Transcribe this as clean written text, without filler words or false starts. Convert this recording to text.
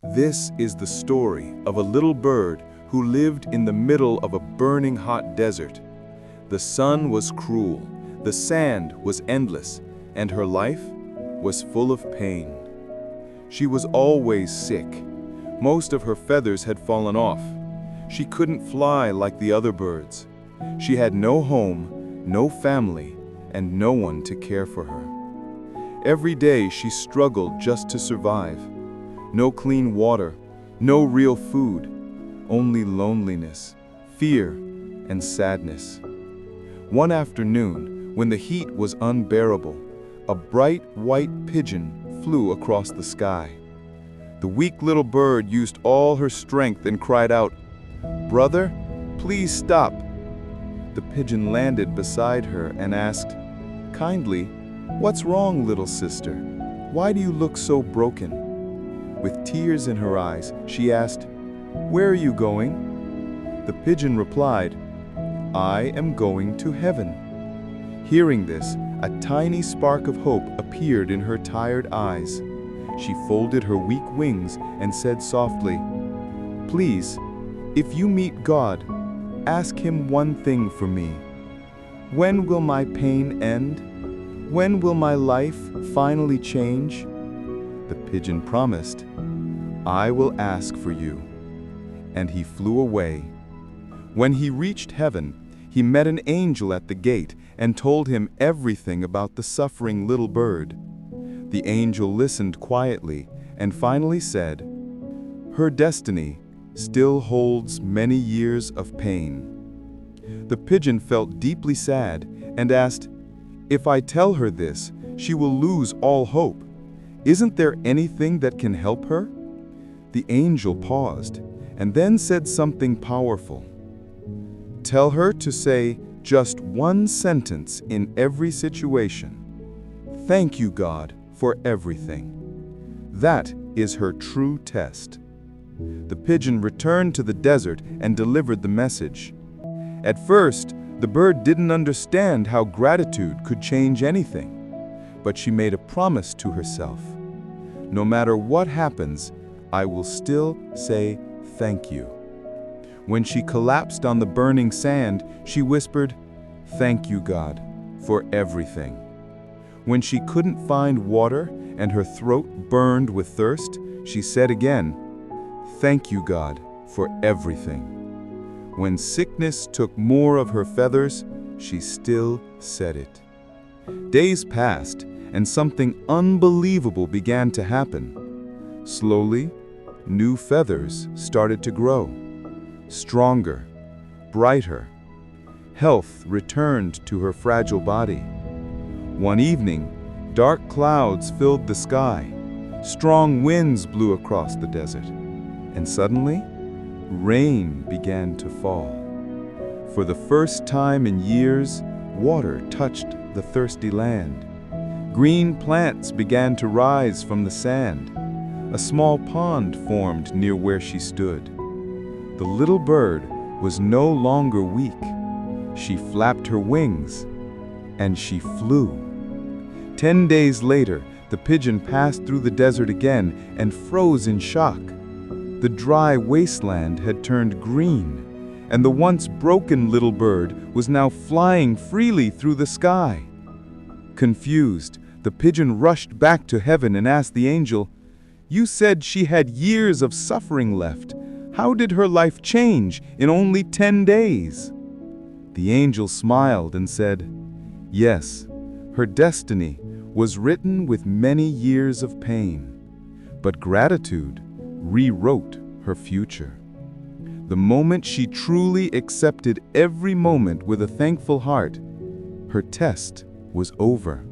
This is the story of a little bird who lived in the middle of a burning hot desert. The sun was cruel, the sand was endless, and her life was full of pain. She was always sick. Most of her feathers had fallen off. She couldn't fly like the other birds. She had no home, no family, and no one to care for her. Every day she struggled just to survive. No clean water, no real food, only loneliness, fear, and sadness. One afternoon, when the heat was unbearable, a bright white pigeon flew across the sky. The weak little bird used all her strength and cried out, "Brother, please stop." The pigeon landed beside her and asked, kindly, "What's wrong, little sister? Why do you look so broken?" With tears in her eyes, she asked, "Where are you going?" The pigeon replied, "I am going to heaven." Hearing this, a tiny spark of hope appeared in her tired eyes. She folded her weak wings and said softly, "Please, if you meet God, ask Him one thing for me. When will my pain end? When will my life finally change?" The pigeon promised, "I will ask for you." And he flew away. When he reached heaven, he met an angel at the gate and told him everything about the suffering little bird. The angel listened quietly and finally said, "Her destiny still holds many years of pain." The pigeon felt deeply sad and asked, "If I tell her this, she will lose all hope. Isn't there anything that can help her?" The angel paused and then said something powerful. "Tell her to say just one sentence in every situation. Thank you, God, for everything." That is her true test. The pigeon returned to the desert and delivered the message. At first, the bird didn't understand how gratitude could change anything, but she made a promise to herself. "No matter what happens, I will still say thank you." When she collapsed on the burning sand, she whispered, "Thank you, God, for everything." When she couldn't find water and her throat burned with thirst, she said again, "Thank you, God, for everything." When sickness took more of her feathers, she still said it. Days passed, and something unbelievable began to happen. Slowly, new feathers started to grow. Stronger, brighter. Health returned to her fragile body. One evening, dark clouds filled the sky. Strong winds blew across the desert. And suddenly, rain began to fall. For the first time in years, water touched the thirsty land. Green plants began to rise from the sand. A small pond formed near where she stood. The little bird was no longer weak. She flapped her wings, and she flew. 10 days later, the pigeon passed through the desert again and froze in shock. The dry wasteland had turned green, and the once broken little bird was now flying freely through the sky. Confused, the pigeon rushed back to heaven and asked the angel, "You said she had years of suffering left. How did her life change in only 10 days?" The angel smiled and said, "Yes, her destiny was written with many years of pain, but gratitude rewrote her future. The moment she truly accepted every moment with a thankful heart, her test was over."